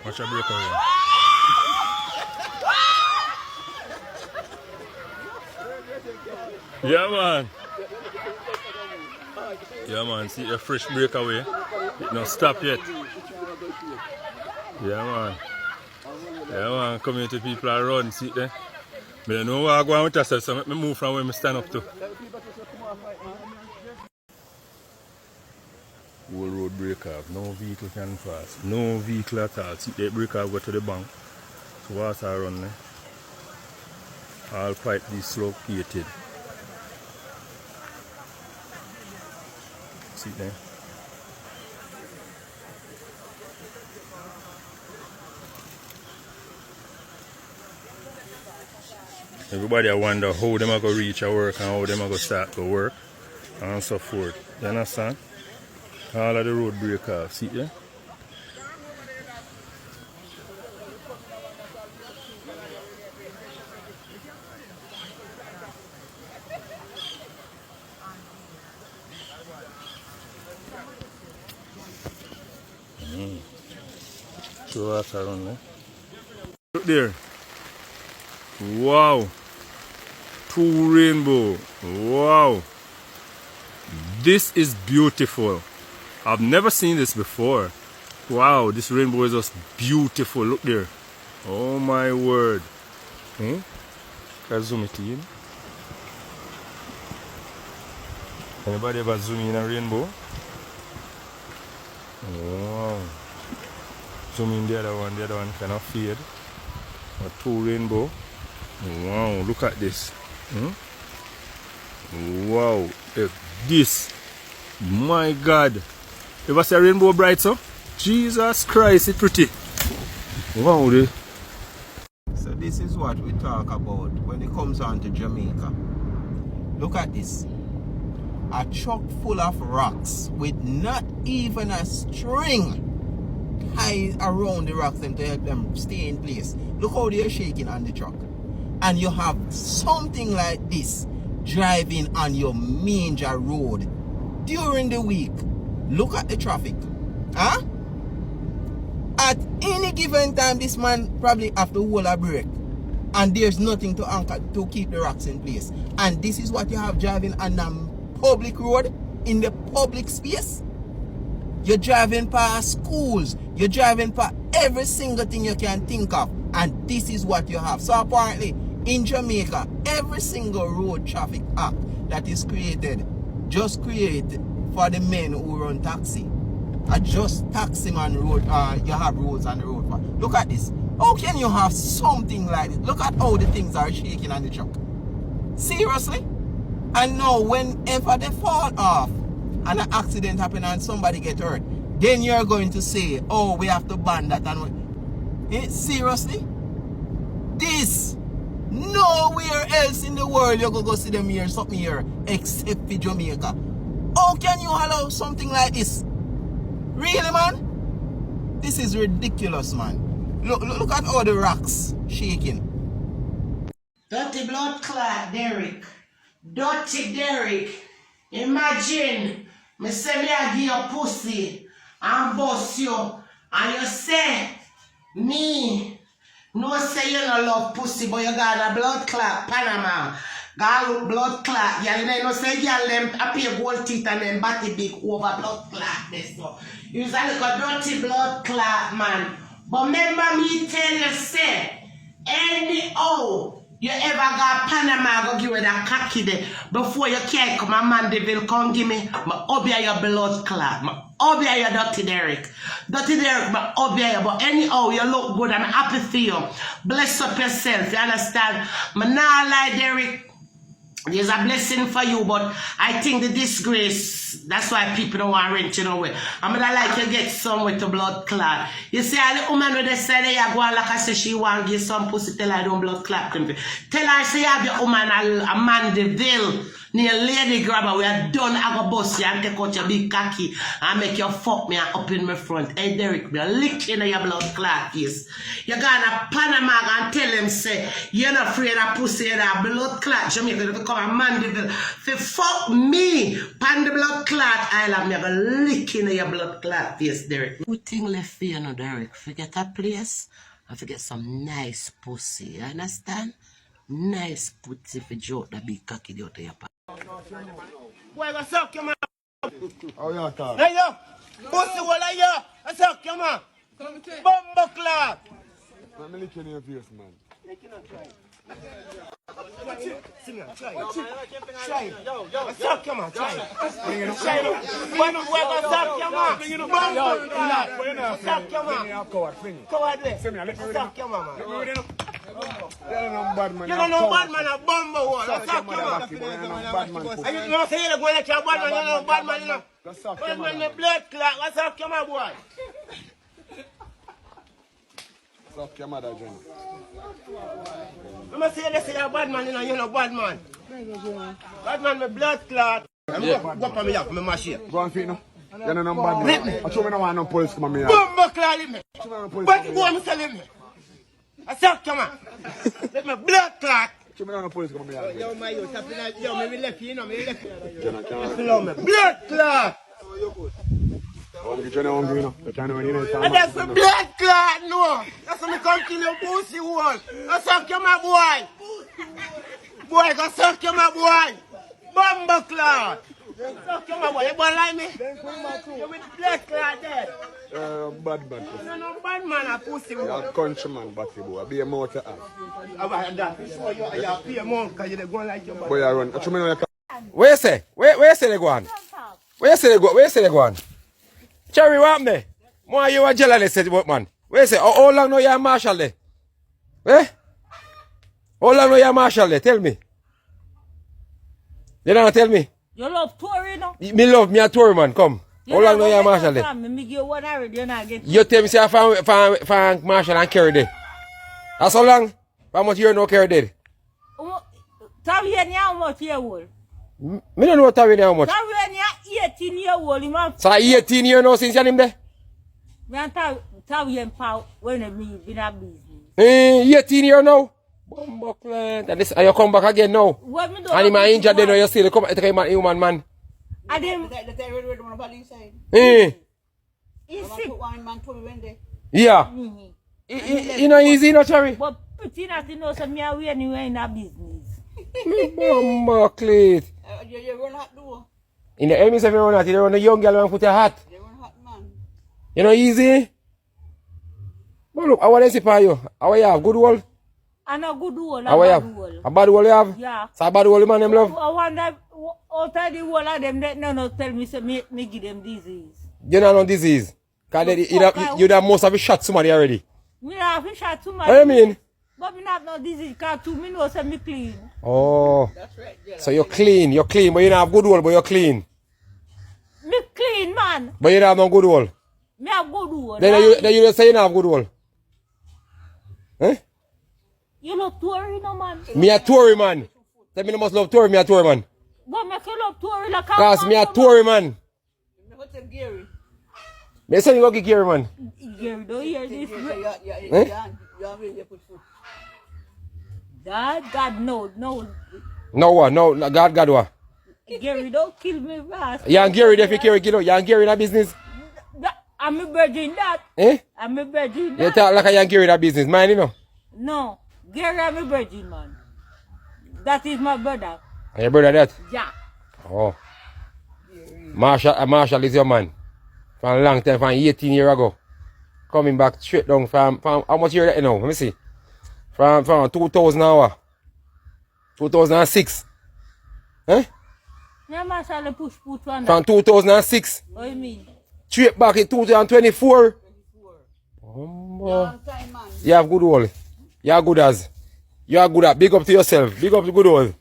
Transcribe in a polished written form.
Watch a breakaway. Yeah, man. Yeah, man. See a fresh breakaway. It not stop yet. Yeah, man. Yeah, man. Community people are run. See there. I don't know where I go with yourself, so let me move from where I stand up to. Whole road break off. No vehicle can pass. No vehicle at all. See the break off, go to the bank. So water run there. All pipe dislocated. See there. Everybody I wonder how them are going to reach a work and how them are going to start to work and so forth. You understand? All of the road break off. See there? So that's around there. Look there. Wow. 2 rainbow. Wow. This is beautiful. I've never seen this before. Wow, this rainbow is just beautiful. Look there. Oh my word. Can I zoom it in? Anybody ever zoom in a rainbow? Wow. Zoom in the other one kind of fade. But 2 rainbow. Wow, look at this. Wow, this. My God. Ever see a rainbow bright, so? Jesus Christ, it's pretty. Wow. So this is what we talk about when it comes on to Jamaica. Look at this. A truck full of rocks with not even a string high around the rocks them to help them stay in place. Look how they're shaking on the truck. And you have something like this driving on your major road during the week. Look at the traffic. Huh? At any given time, this man probably have to hold a brake. And there's nothing to anchor to keep the rocks in place. And this is what you have driving on a public road, in the public space. You're driving past schools. You're driving past every single thing you can think of. And this is what you have. So apparently, in Jamaica, every single road traffic act that is created, just created for the men who run taxi. Just taxi man road, you have roads on the road. Look at this. How can you have something like this? Look at how the things are shaking on the truck. Seriously? And now whenever they fall off and an accident happen and somebody get hurt, then you're going to say, oh, we have to ban that. And seriously? This, nowhere else in the world you go see them here, something here, except for Jamaica. How can you allow something like this? Really, man? This is ridiculous, man. Look at all the rocks shaking. Dirty blood clot, Derick. Dirty Derick. Imagine, me say me a give you pussy and bust you, and you say, me, no say you no love pussy, but you got a blood clot, Panama. Got blood clot. Yeah, you know say girl them appear gold teeth and then body big over blood clot. This stuff. You say like a dirty blood clot, man. But remember me tell you, say, anyhow you ever got Panama, go give you that cocky there before you can't come a Mandeville, come give me my obia your blood clot, my obia your Dirty Derick. Dirty Derick, my obia your, but anyhow you look good, I'm happy for you. Bless up yourself, you understand? Me nah lie, Derick. There's a blessing for you, but I think the disgrace, that's why people don't want to rent you nowhere. I'm gonna like you get some with the blood clot. You see, all the woman with the say they are going like I say she want to give some pussy, tell her don't blood clot. Tell her say you have your woman a Mandeville. near lady grabber, we are done. I go bust you and take out your big cocky and make you fuck me and up in my front. Hey, Derick, me a lick in your blood clot face. You gonna Panama and tell him, say, you're not afraid of pussy, that blood clot. Jamaica, you become a Mandeville. If fuck me, pan the blood clot, I'll me a lick in your blood clot face, Derick. Good thing left for you, no, Derick. Forget a place and forget some nice pussy. You understand? Nice pussy for joke that big cocky out of your pants. Boy, go suck your man. How you talk? Hey, yo. Pussy, what are you? Go suck your man. Bumbo clock. Let me lick you in your face, man. Try. Go suck your man. Try. Boy, go suck your man. Bumbo clock. Suck your man. Cowardly. Suck your man, man. You're no bad man. You're no bad man, a bumbo wall. Suck your man. And you know, say you're going to your bad man, you're no bad man, you know. Bad man, the blood clot. Go suck your man, boy. Suck your mother, Jenny. I'm say this is a bad man, you know, you're no bad man. Bad man, my blood clot. I'm going to go for me up, my machine. Go on, feet now. You're no bad man. I told me no want no police come on me. Bumbo clot, leave me. But go on, Mr. Leave me. I suck your man. Let my blood clot. Show me no police come on me. Yo, my yo, yo, me left you know, me left you. Jenna, can't. Blood clot. Jenna hungry, you know. You can't know when you know. And that's the blood clot, no. That's when me come kill your pussy hole. Go suck your man, boy. Boy, go suck your man, boy. Bumbo clot. Suck your man, boy. You born like me? You with blood clot there. Bad man. You're no bad man, a pussy hole. You're a countryman, batty boy. Be a mouth to have. So you're pay a monk because you're going like your body. Boy, you run. I told me no you can't. Where you say? Where you say they go on? Where you say they go? Where you say they go on? Cherry, what happened? Why you a jealous about man? Where you say? How long now you a marshal there? Eh? How long now you a marshal there? Tell me. You don't tell me. You love touring, no? Me love me a tour man. Come. How long now you a marshal there? Me give you one already, you not get. You tell me say I found marshal and carry there. That's how long? How much year no carry there? Tavian, how much year old? Me don't know Tavian how much. Tavian, 18 year old, man. So 18 years now since you him there? Me and Tavian pa when me been a business. 18 years now? Bumbo clan. And this, and you come back again now? What me do? And him a injured then now you still come take him a human man. I didn't. He's sick. Yeah. You know easy no Cherry? But pretty not to know so me away anywhere in a business. Me bumbo clan. You run hot door. In the enemies if you run out, you run a young girl and put your hat. You run hot man. You know easy? But look, how they see for you? How you have? Good wall? And a good wall, How you have? A bad wall you have? Yeah. So a bad wall man them love? I wonder, out of the wall of them, that no tell me, so me give them disease. You know no disease. Because you have most of you shot somebody already. Me have to shot too much. What do you mean? But me not no disease, because to me know say me clean. Oh. That's right. Yeah. So you're clean, but you don't have good wall, but you're clean. Me clean, man. But you don't have no good wall. Me have good wall. Then you just say you don't have good wall. Eh? You love touring, no, man. Me a Tory man. Tell me you must love Tory, me a Tory man. But me can love touring like Cause me a Tory man. What's up, Gary? Me say you go get Gary man. Gary, don't hear this. God, no. No what? No, God what? Gary, don't kill me, fast. You and Gary if you carry kilo. You and Gary in that business. I'm a virgin that. Eh? I'm a virgin You that. talk like a young Gary in that business. Mine you know. No. Gary, I'm a virgin, man. That is my brother. And your brother that? Yeah. Oh. Marshall is your man. From a long time, from 18 years ago. Coming back straight down from how much year that you know? Let me see. From 2000 hour. 2006. Eh? Yeah, Marshall push one. From 2006. What do you mean? Straight back in 2024. Long time, man. You have good wall. You are good as. You are good at. Big up to yourself. Big up to good old.